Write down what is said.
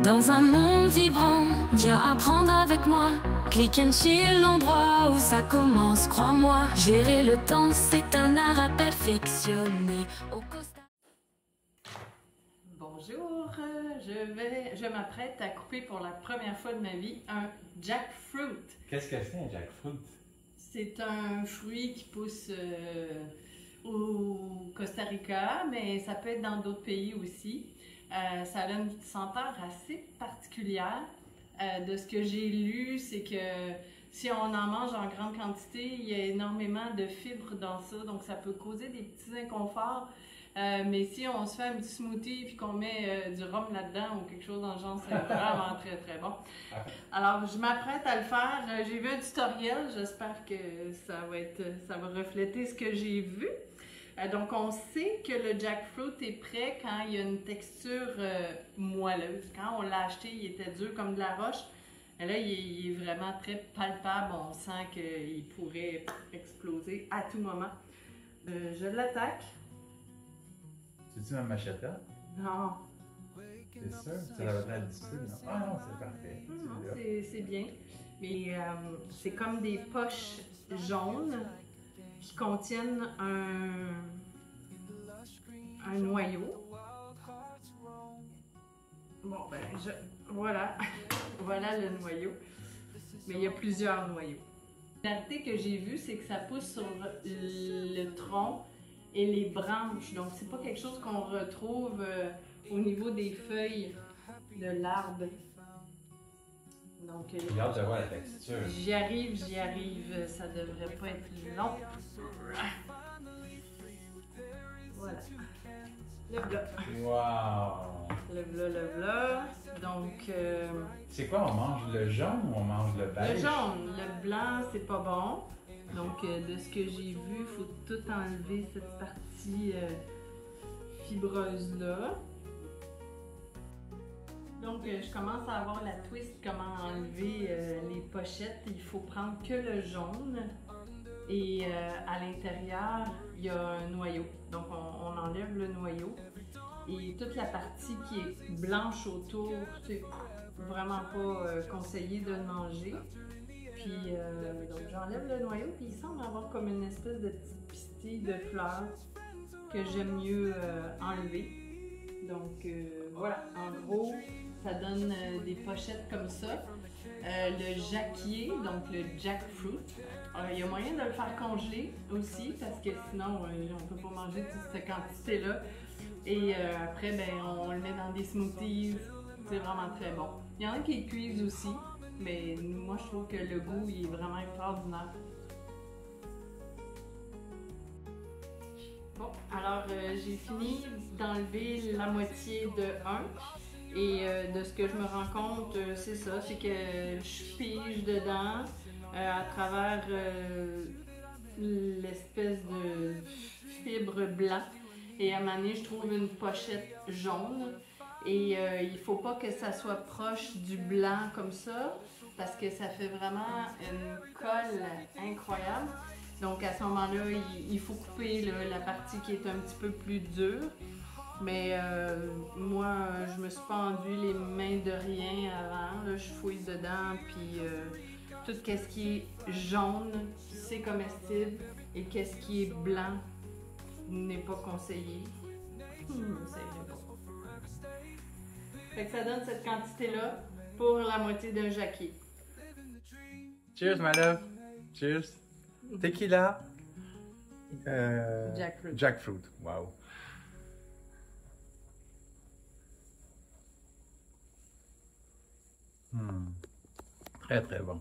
Dans un monde vibrant, viens apprendre avec moi. Click and chill, l'endroit où ça commence, crois-moi. Gérer le temps, c'est un art à perfectionner. Au Costa... Bonjour, je m'apprête à couper pour la première fois de ma vie un jackfruit. Qu'est-ce que c'est un jackfruit? C'est un fruit qui pousse au Costa Rica, mais ça peut être dans d'autres pays aussi. Ça a une senteur assez particulière. De ce que j'ai lu, c'est que si on en mange en grande quantité, il y a énormément de fibres dans ça, donc ça peut causer des petits inconforts. Mais si on se fait un petit smoothie et qu'on met du rhum là-dedans ou quelque chose dans le genre, c'est vraiment très très bon. Alors, je m'apprête à le faire. J'ai vu un tutoriel, j'espère que ça va refléter ce que j'ai vu. Donc, on sait que le jackfruit est prêt quand il y a une texture moelleuse. Quand on l'a acheté, il était dur comme de la roche. Et là, il est vraiment très palpable. On sent qu'il pourrait exploser à tout moment. Je l'attaque. C'est-tu un machette? Non. C'est sûr? Ça va être difficile, non? Ah non, c'est parfait. Non, c'est bien. Mais c'est comme des poches jaunes qui contiennent un noyau. Bon, ben, voilà. Voilà le noyau. Mais il y a plusieurs noyaux. La particularité que j'ai vue, c'est que ça pousse sur le tronc et les branches. Donc, c'est pas quelque chose qu'on retrouve au niveau des feuilles de l'arbre. Donc, j'ai hâte de voir la texture. J'y arrive. Ça devrait pas être long. Voilà. Le blanc. Wow! Le blanc. Donc. C'est quoi, on mange le jaune ou on mange le beige? Le jaune. Le blanc, c'est pas bon. Donc, de ce que j'ai vu, il faut tout enlever cette partie fibreuse-là. Donc, je commence à avoir la twist, comment enlever les pochettes. Il faut prendre que le jaune et à l'intérieur, il y a un noyau. Donc, on enlève le noyau et toute la partie qui est blanche autour, c'est vraiment pas conseillé de le manger. Puis, donc j'enlève le noyau, puis il semble avoir comme une espèce de petite pistille de fleurs que j'aime mieux enlever. Donc, voilà, en gros, ça donne des pochettes comme ça. Le jacquier, donc le jackfruit, il y a moyen de le faire congeler aussi, parce que sinon, on ne peut pas manger toute cette quantité-là. Et après, ben, on le met dans des smoothies, c'est vraiment très bon. Il y en a qui le cuisent aussi. Mais moi, je trouve que le goût, il est vraiment extraordinaire. Bon, alors j'ai fini d'enlever la moitié de un. Et de ce que je me rends compte, c'est ça, c'est que je pige dedans à travers l'espèce de fibre blanc. Et à un moment donné, je trouve une pochette jaune. Et il ne faut pas que ça soit proche du blanc comme ça, parce que ça fait vraiment une colle incroyable. Donc à ce moment-là, il faut couper la partie qui est un petit peu plus dure. Mais moi, je me suis pas enduit les mains de rien avant. Là, je fouille dedans, puis tout ce qui est jaune, c'est comestible, et qu'est-ce qui est blanc n'est pas conseillé. Ça irait pas. Fait que ça donne cette quantité-là pour la moitié d'un jacquier. Cheers, my love! Cheers! Tequila! Jackfruit. Jackfruit, wow! Très très bon.